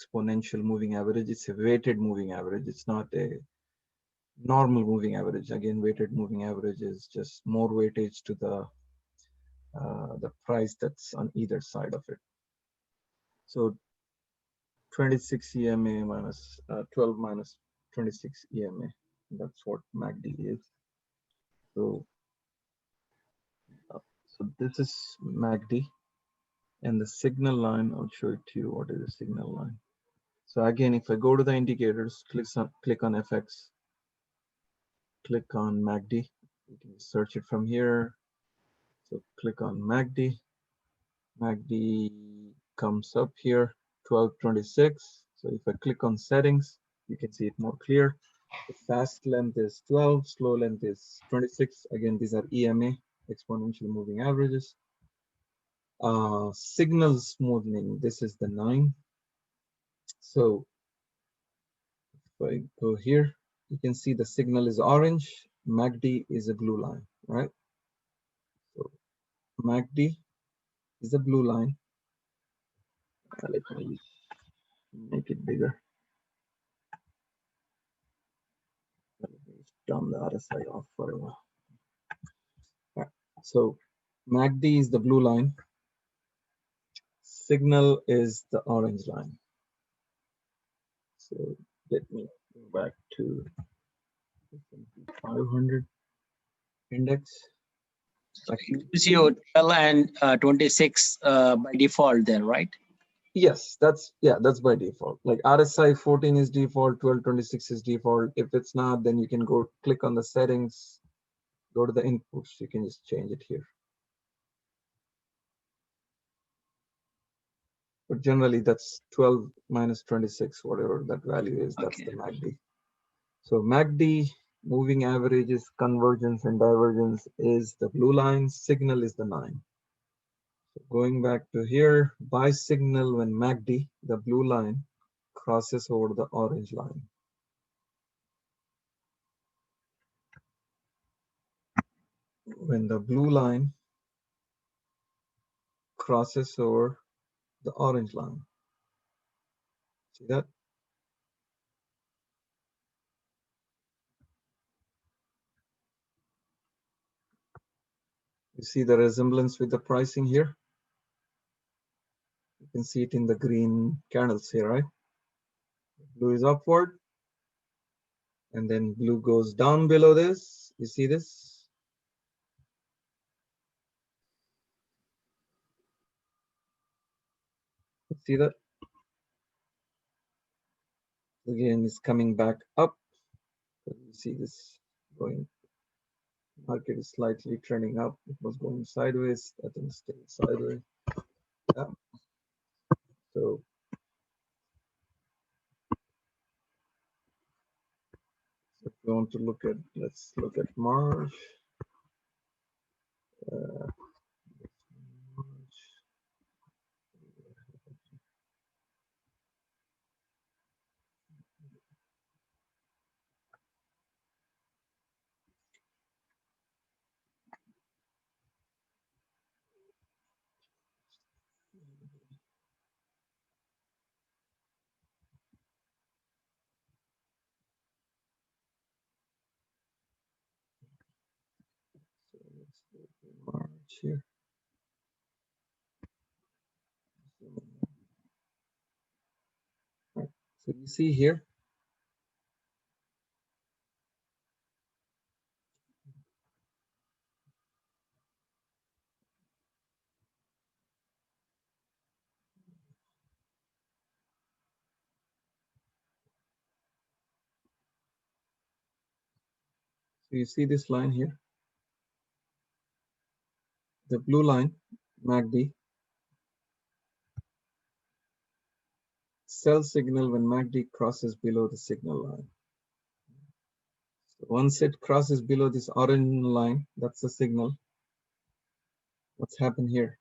exponential moving average. It's a weighted moving average. It's not a normal moving average. Again, weighted moving average is just more weightage to the price that's on either side of it. So 26 EMA minus 12 minus 26 EMA. That's what MACD is. So this is MACD, and the signal line, I'll show it to you. What is the signal line? So again, if I go to the indicators, click on FX, click on MACD. You can search it from here. So click on MACD. MACD comes up here, 1226. So if I click on settings, you can see it more clear. The fast length is 12, slow length is 26. Again, these are EMA, exponential moving averages. Signal smoothing, this is the 9. So if I go here, you can see the signal is orange, MACD is a blue line, right? So MACD is a blue line. Let me make it bigger. Let me turn the RSI off for a while. Right. So MACD is the blue line. Signal is the orange line. So let me go back to 500 index. Gives you 12 and 26 by default there, right? Yes, that's by default. Like RSI 14 is default, 1226 is default. If it's not, then you can go click on the settings, go to the inputs. You can just change it here. But generally, that's 12 minus 26, whatever that value is. That's the MACD. So MACD moving averages, convergence and divergence is the blue line. Signal is the 9. So going back to here, buy signal when MACD, the blue line, crosses over the orange line. When the blue line crosses over the orange line. See that? You see the resemblance with the pricing here? You can see it in the green candles here, right? Blue is upward, and then blue goes down below this. You see this? See that? Again, it's coming back up. You see this going. Market is slightly trending up. It was going sideways. I think stayed sideways. Yeah. So if you want to look at, let's look at March. So let's go to March here. Right. So you see here, so you see this line here, the blue line, MACD, sell signal when MACD crosses below the signal line. So once it crosses below this orange line, that's the signal. What's happened here?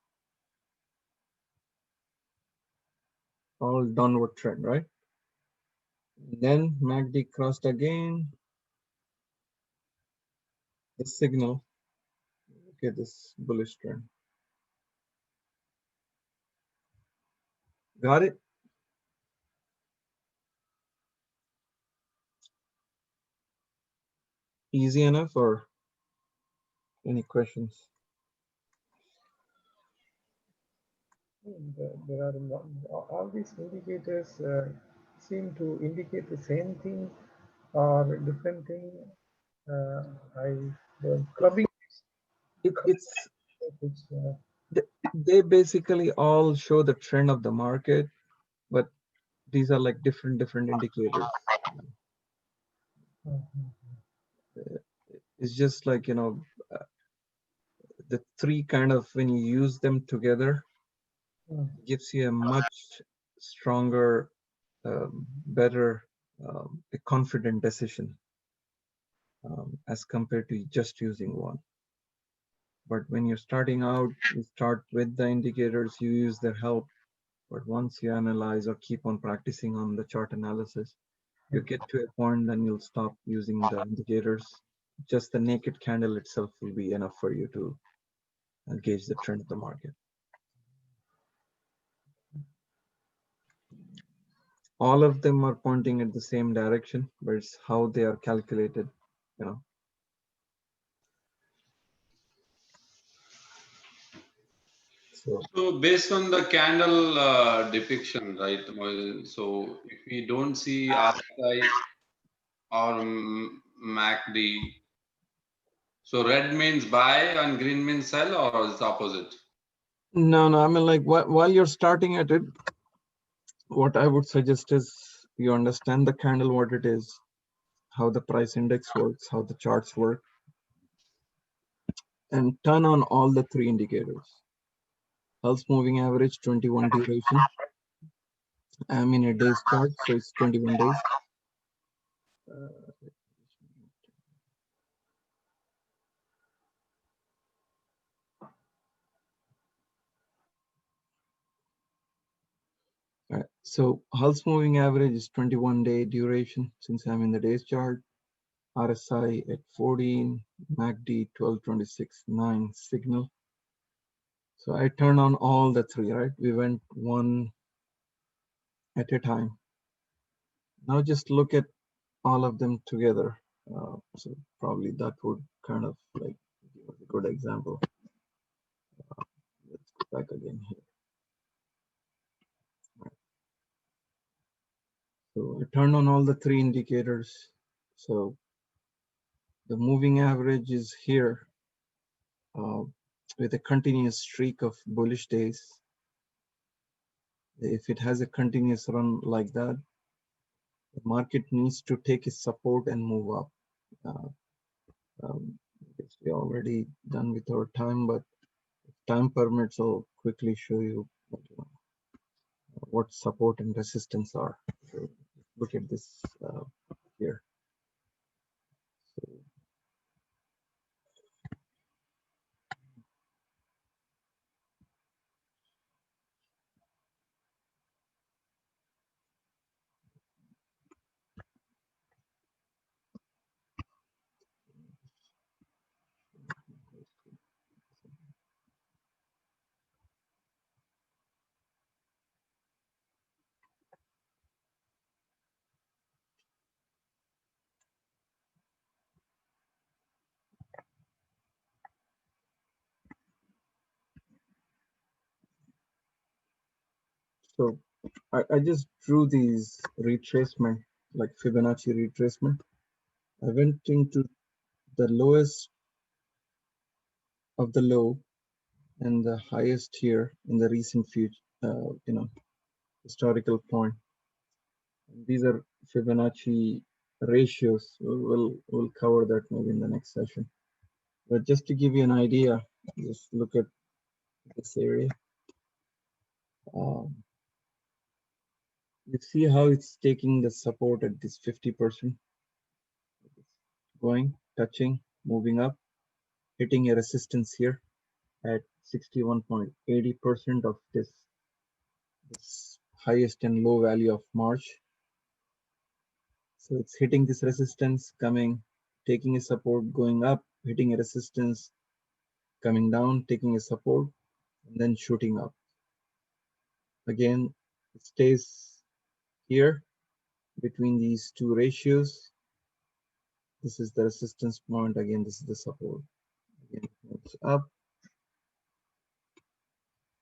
All downward trend, right? And then MACD crossed again. The signal. Look at this bullish trend. Got it? easy enough, or any questions? There are all these indicators seem to indicate the same thing or different thing. I the clubbing. It's It's, they basically all show the trend of the market, but these are like different indicators. It's just like, you know, the three kind of, when you use them together, gives you a much stronger, better, a confident decision as compared to just using one. But when you're starting out, you start with the indicators, you use their help. But once you analyze or keep on practicing on the chart analysis, you get to a point, then you'll stop using the indicators. Just the naked candle itself will be enough for you to gauge the trend of the market. All of them are pointing at the same direction, but it's how they are calculated, you know. So based on the candle depiction, right? Well, so if we don't see RSI or MACD, so red means buy and green means sell, or it's opposite? No, I mean, like, while you're starting at it, what I would suggest is you understand the candle, what it is, how the price index works, how the charts work, and turn on all the three indicators. Pulse moving average, 21 duration. I'm in a day's chart, so it's 21 days. All right, so pulse moving average is 21-day duration since I'm in the days chart. RSI at 14, MACD 1226.9 signal. So I turn on all the three, right? We went one at a time. Now just look at all of them together. So probably that would kind of like give us a good example. Let's go back again here. Right. So I turn on all the three indicators. So the moving average is here with a continuous streak of bullish days. If it has a continuous run like that, the market needs to take its support and move up. We're already done with our time, but if time permits, I'll quickly show you what support and resistance are. So look at this here. So I just drew these retracement, like Fibonacci retracement. I went into the lowest of the low and the highest here in the recent future, historical point. And these are Fibonacci ratios. We'll cover that maybe in the next session. But just to give you an idea, just look at this area. You see how it's taking the support at this 50%, going, touching, moving up, hitting a resistance here at 61.80% of this highest and low value of March. So it's hitting this resistance, coming, taking a support, going up, hitting a resistance, coming down, taking a support, and then shooting up. Again, it stays here between these two ratios, This is the resistance point. Again, this is the support. Again, it moves up.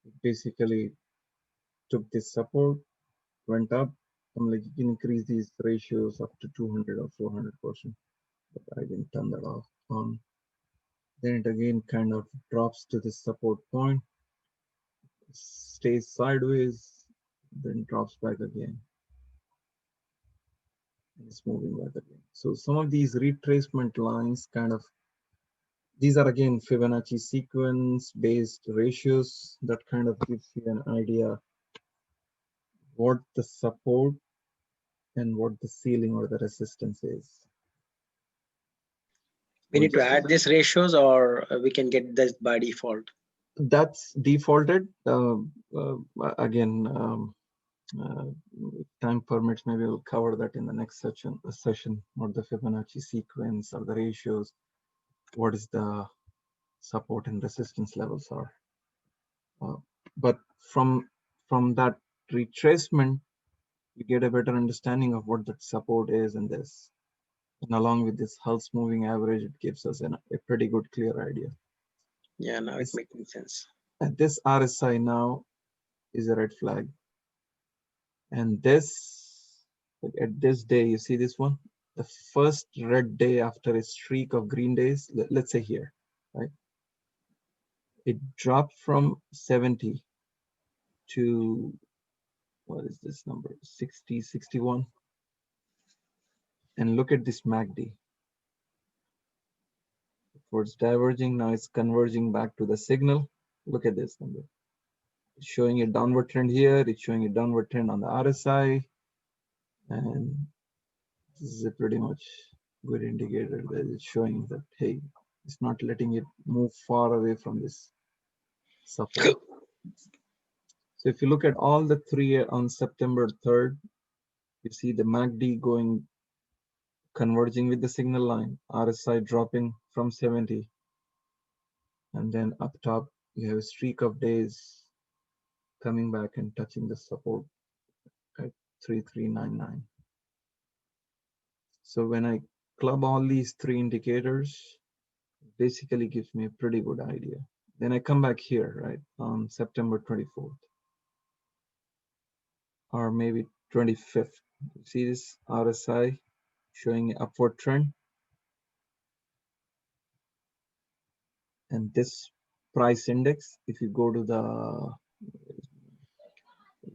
It basically took this support, went up. I'm like, you can increase these ratios up to 200 or 400%, but I didn't turn that off on. Then it again kind of drops to the support point, stays sideways, then drops back again. And it's moving back again. So some of these retracement lines kind of, these are again Fibonacci sequence based ratios that kind of gives you an idea what the support and what the ceiling or the resistance is. We need to add these ratios, or we can get this by default. That's defaulted. Again, time permits, maybe we'll cover that in the next session, what the Fibonacci sequence or the ratios, what is the support and resistance levels are. But from that retracement, you get a better understanding of what that support is in this. And along with this Hulse moving average, it gives us a pretty good clear idea. Yeah, now it's making sense. And this RSI now is a red flag. And this, at this day, you see this one? The first red day after a streak of green days, let's say here, right? It dropped from 70 to, what is this number? 60, 61. And look at this MACD. Before it's diverging, now it's converging back to the signal. Look at this number. It's showing a downward trend here. It's showing a downward trend on the RSI. And this is a pretty much good indicator that it's showing that, hey, it's not letting it move far away from this support. So if you look at all the three on September 3rd, you see the MACD converging with the signal line, RSI dropping from 70. And then up top, you have a streak of days coming back and touching the support at 3399. So when I club all these three indicators, it basically gives me a pretty good idea. Then I come back here, right, on September 24th, or maybe 25th. You see this RSI showing an upward trend. And this price index, if you go to the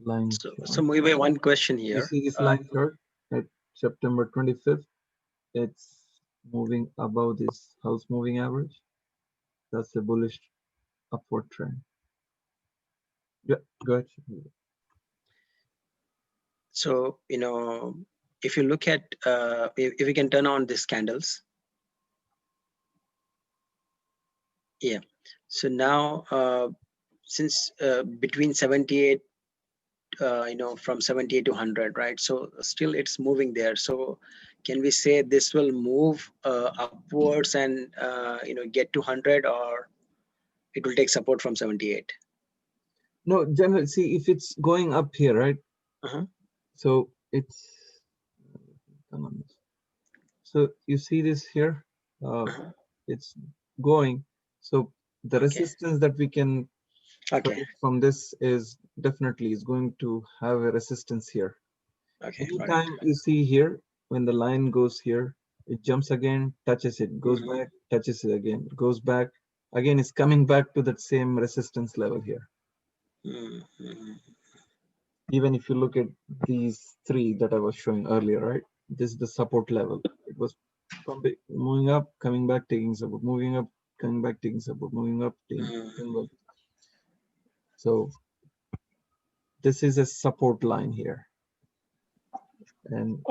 line chart. So maybe one question here. You see this line chart at September 25th, it's moving above this Hulse moving average. That's a bullish upward trend. Yeah, go ahead. So, if you look at, if we can turn on these candles. Yeah. So now, since between 78, from 78 to 100, right? So still it's moving there. So can we say this will move upwards and, get to 100, or it will take support from 78? No, generally, see if it's going up here, right? So it's, so you see this here, it's going. So the resistance that we can from this is definitely is going to have a resistance here. Anytime you see here, when the line goes here, it jumps again, touches it, goes back, touches it again, goes back. Again, it's coming back to that same resistance level here. Even if you look at these three that I was showing earlier, right? This is the support level. It was moving up, coming back, taking support, moving up, coming back, taking support, moving up, taking back. So this is a support line here. And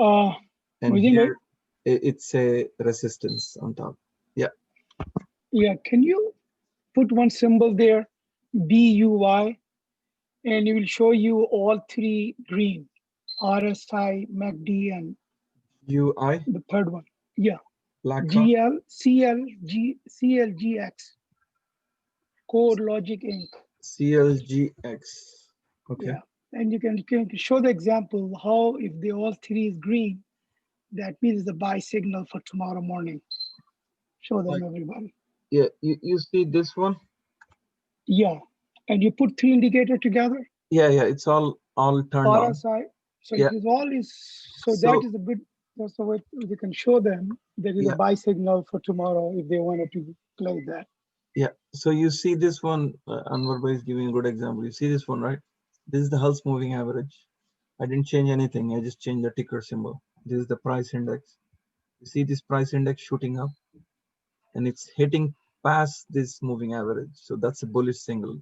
here it's a resistance on top. Yeah. Yeah, can you put one symbol there, BUY, and it will show you all three green, RSI, MACD, and UI. the third one. Yeah. GL, CLGX, Core Logic Inc. CLGX. Okay. Yeah, and you can show the example how if the all three is green, that means the buy signal for tomorrow morning. Show them Like- everybody. Yeah, you see this one? Yeah, and you put three indicators together. Yeah, it's all turned on. RSI. So Yeah. it is all is so So- that is a good. That's the way we can show them there is Yeah. a buy signal for tomorrow if they wanted to play that. Yeah, so you see this one, Anwar Bhai is giving a good example. You see this one, right? This is the Pulse moving average. I didn't change anything. I just changed the ticker symbol. This is the price index. You see this price index shooting up and it's hitting past this moving average. So that's a bullish signal.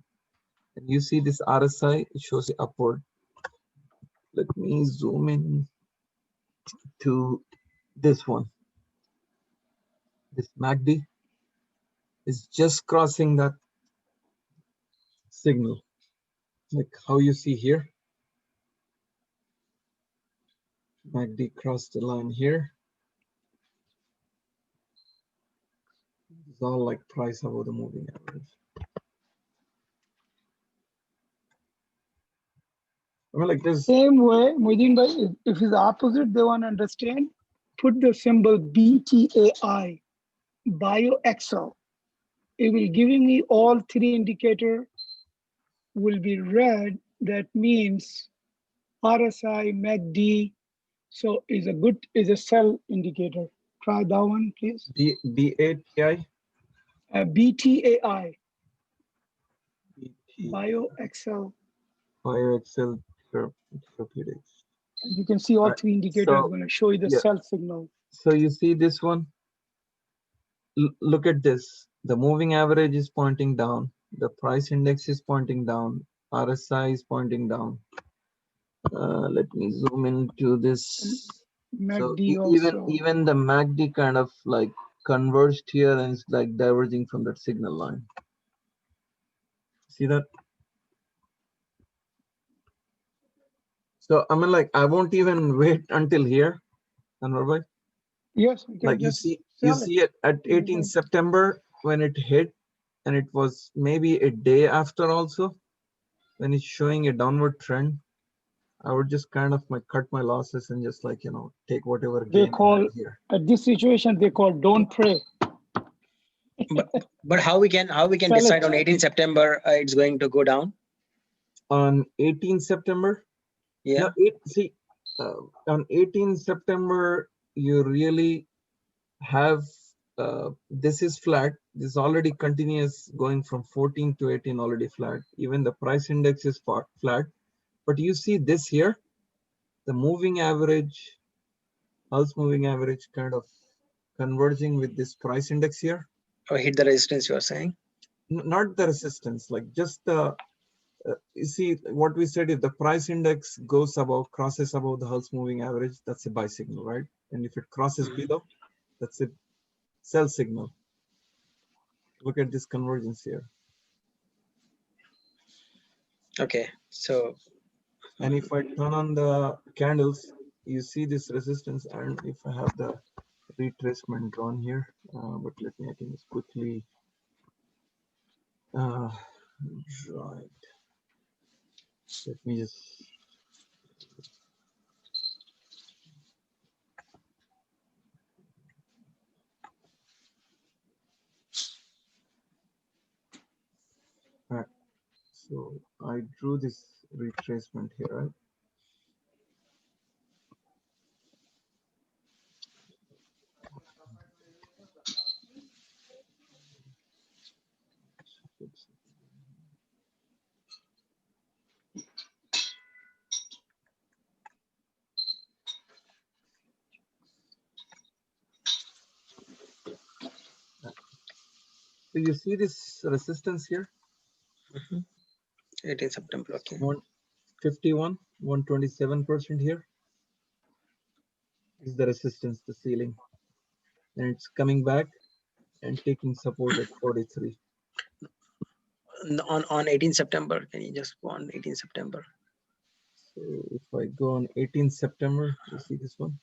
And you see this RSI, it shows it upward. Let me zoom in to this one. This MACD is just crossing that signal. Like how you see here. MACD crossed the line here. It's all like price above the moving average. I mean, like this. Same way, Muhyiddin bhai, if it's opposite, they want to understand, put the symbol BTAI, BioXL. It will giving me all three indicator will be red. That means RSI, MACD. So is a sell indicator. Try that one, please. BATI. BTAI, BioXL. BioXL therapeutics. You can see all Right. three indicators. So, I'm going to show you the yeah. sell signal. So you see this one. Look at this. The moving average is pointing down. The price index is pointing down. RSI is pointing down. Let me zoom into this. So MACD also. even the MACD kind of like converged here and it's like diverging from that signal line. See that? So I mean, like I won't even wait until here, Anwar bhai. Yes, we can Like you just see sell it at 18 Mhm. September when it hit, and it was maybe a day after also when it's showing a downward trend. I would just kind of like cut my losses and just like take whatever They gain I call had here. at this situation they call don't pray. But how we can Sell decide it. on 18 September it's going to go down? On 18 September, Yeah. on 18 September, you really have this is flat. This is already continuous going from 14 to 18 already flat. Even the price index is flat. But you see this here, the moving average, pulse moving average kind of converging with this price index here. Or hit the resistance, you are saying? Not the resistance, like just the, you see what we said, if the price index goes above, crosses above the pulse moving average, that's a buy signal, right? And if it crosses below, that's a sell signal. Look at this convergence here. Okay, so. And if I turn on the candles, you see this resistance. And if I have the retracement drawn here, but let me, I can just quickly draw it. Let me just. All right. So I drew this retracement here, right? So you see this resistance here? 18 September, okay. 151, 127% here is the resistance, the ceiling. And it's coming back and taking support at 43. On 18 September, can you just go on 18 September? So if I go on 18 September, you see this one?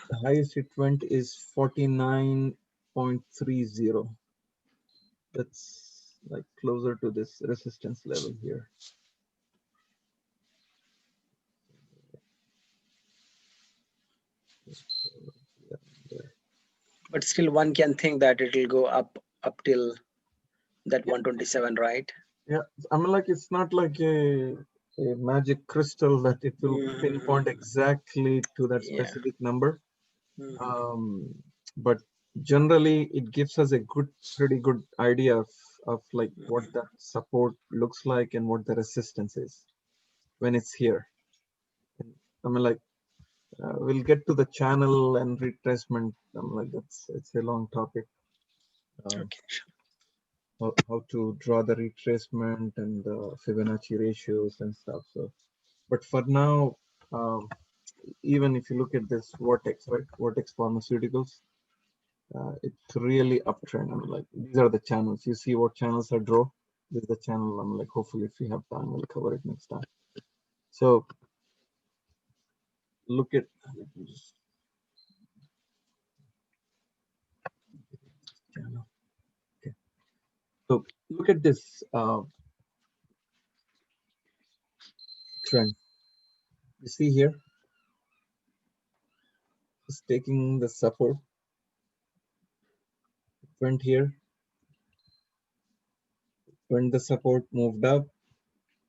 The highest it went is 49.30. That's like closer to this resistance level here. Yeah, there. But still one can think that it will go up till that 127, right? Yeah, I mean, like, it's not like a magic crystal that it will pinpoint exactly to that Yeah. specific number. Mhm. But generally it gives us a pretty good idea of like what Mhm. that support looks like and what the resistance is when it's here. And, I mean, like, we'll get to the channel and retracement. I'm like, it's a long topic. Okay. How to draw the retracement and the Fibonacci ratios and stuff. So, but for now, even if you look at this vortex, right? Vortex Pharmaceuticals, it's really uptrend. I mean, like, these are the channels. You see what channels are draw. This is the channel. I'm like, hopefully, if we have time, we'll cover it next time. So look at. Let me just channel. Okay. So look at this trend. You see here, it's taking the support. It went here. When the support moved up,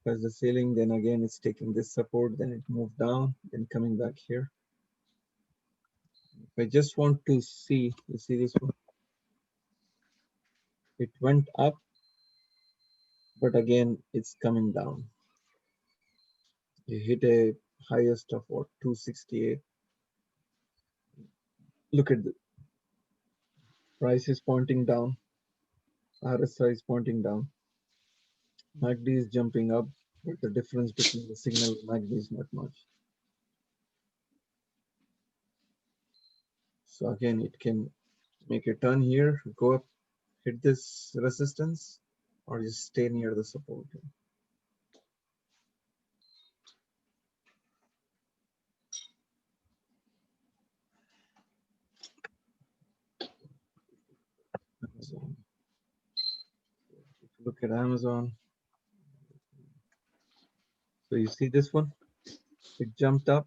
as the ceiling, then again it's taking this support, then it moved down, then coming back here. If I just want to see, you see this one? It went up, but again it's coming down. You hit a highest of what, 268. Look at the price is pointing down, RSI is pointing down, MACD is jumping up, but the difference between the signal and MACD is not much. So again, it can make a turn here, go up, hit this resistance, or just stay near the support. Amazon. If you look at Amazon, so you see this one, it jumped up.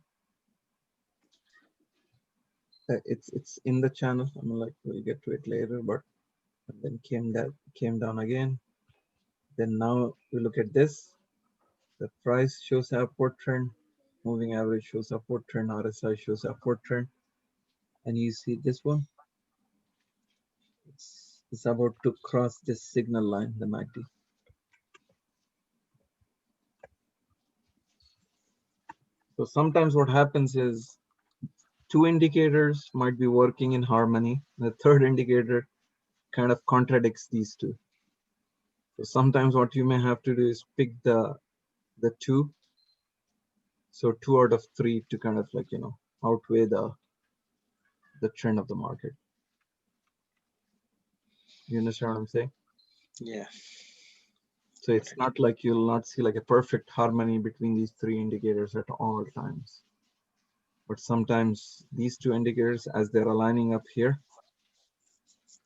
It's in the channel. I mean, like, we'll get to it later, but and then came down again. Then now we look at this. The price shows upward trend, moving average shows upward trend, RSI shows upward trend, and you see this one. It's about to cross this signal line, the MACD. So sometimes what happens is two indicators might be working in harmony. The third indicator kind of contradicts these two. So sometimes what you may have to do is pick the two. So 2 out of 3 to kind of, like, outweigh the trend of the market. You understand what I'm saying? Yeah. So it's not like you'll not see like a perfect harmony between these 3 indicators at all times. But sometimes these 2 indicators, as they're aligning up here,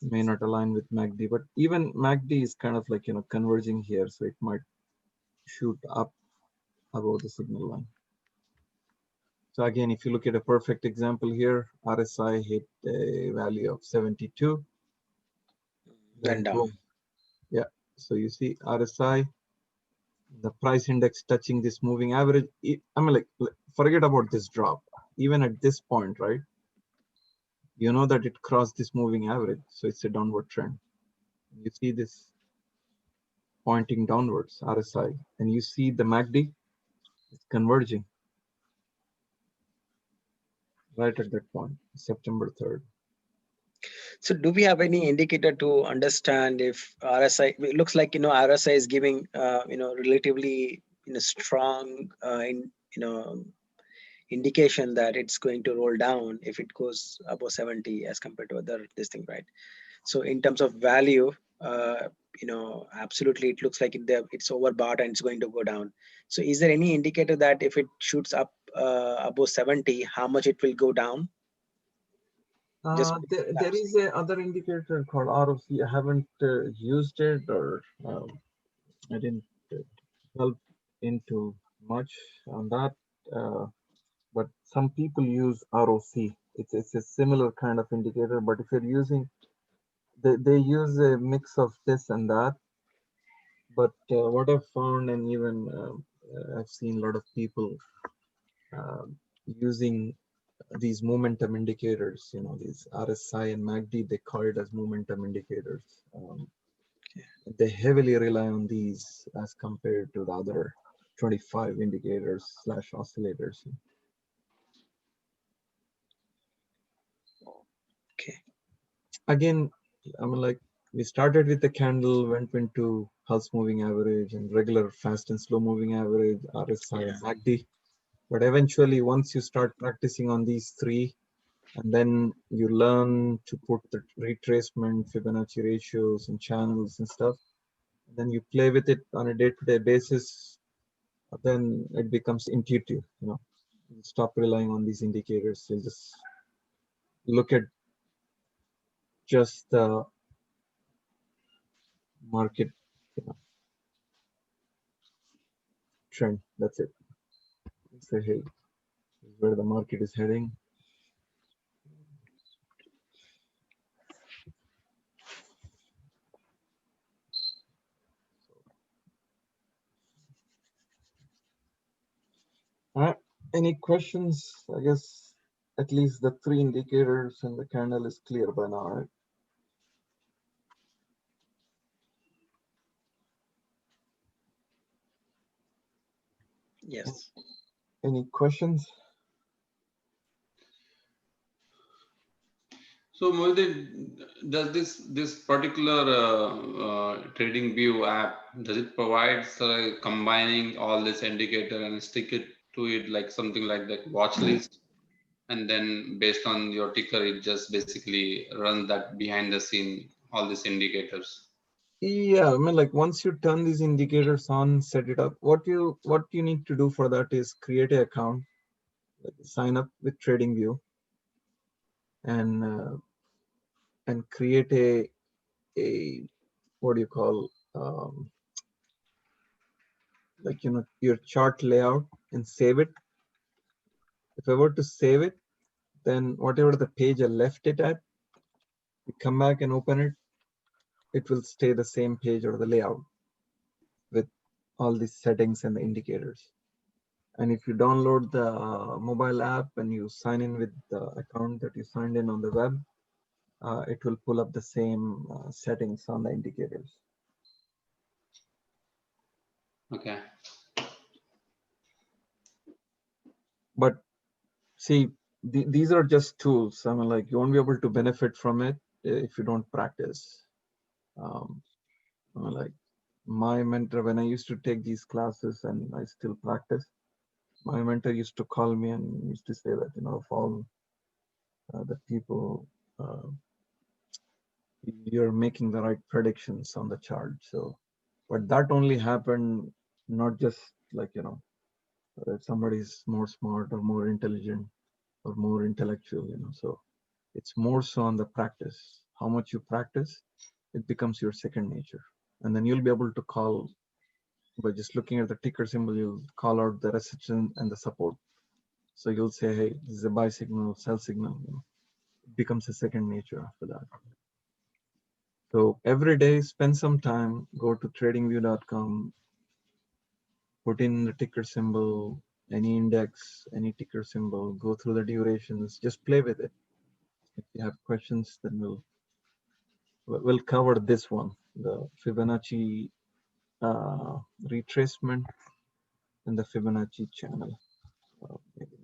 may not align with MACD. But even MACD is kind of like, converging here. So it might shoot up above the signal line. So again, if you look at a perfect example here, RSI hit a value of 72. Then Went down. boom. Yeah. So you see RSI, the price index touching this moving average. I mean, like, forget about this drop. Even at this point, right? You know that it crossed this moving average. So it's a downward trend. You see this pointing downwards, RSI, and you see the MACD, it's converging right at that point, September 3rd. So do we have any indicator to understand if RSI, it looks like, RSI is giving, relatively, strong, indication that it's going to roll down if it goes above 70 as compared to other this thing, right? So in terms of value, absolutely, it looks like it's overbought and it's going to go down. So is there any indicator that if it shoots up above 70, how much it will go down? There is a other indicator called ROC. I haven't used it, or I didn't delve into much on that. But some people use ROC it's a similar kind of indicator, but if you're using, they use a mix of this and that. But what I've found, and even I've seen a lot of people using these momentum indicators, you know, these RSI and MACD, they call it as momentum indicators. They heavily rely on these as compared to the other 25 indicators / oscillators. Okay. Again, I mean, like we started with the candle, went into pulse moving average and regular fast and slow moving average, RSI and MACD. But eventually, once you start practicing on these three, and then you learn to put the retracement, Fibonacci ratios and channels and stuff, then you play with it on a day-to-day basis, then it becomes intuitive, you know. You stop relying on these indicators. You just look at just the market, you know, trend. That's it. You say, hey, this is where the market is heading. Any questions? I guess at least the three indicators and the candle is clear by now, right? Yes. Any questions? So Mohit, does this particular trading view app, does it provide combining all this indicator and stick it to it like something like that watch list, and then based on your ticker it just basically runs that behind the scene all these indicators? Yeah, I mean, like once you turn these indicators on, set it up. What you need to do for that is create an account, like sign up with TradingView, and create a what do you call like, you know, your chart layout and save it. If I were to save it, then whatever the page I left it at, you come back and open it, it will stay the same page or the layout with all these settings and the indicators. And if you download the mobile app and you sign in with the account that you signed in on the web, it will pull up the same settings on the indicators. Okay. But see, these are just tools. I mean, like you won't be able to benefit from it if you don't practice. I mean, like my mentor, when I used to take these classes and I still practice, my mentor used to call me and used to say that, you know, of all the people, you're making the right predictions on the chart. So, but that only happened not just like, you know, that somebody's more smart or more intelligent or more intellectual, you know. So it's more so on the practice. How much you practice, it becomes your second nature. And then you'll be able to call, by just looking at the ticker symbol, you'll call out the resistance and the support. So you'll say, hey, this is a buy signal, sell signal. You know, it becomes a second nature after that. So every day, spend some time, go to tradingview.com, put in the ticker symbol, any index, any ticker symbol, go through the durations, just play with it. If you have questions, then we'll cover this one, the Fibonacci retracement and the Fibonacci channel.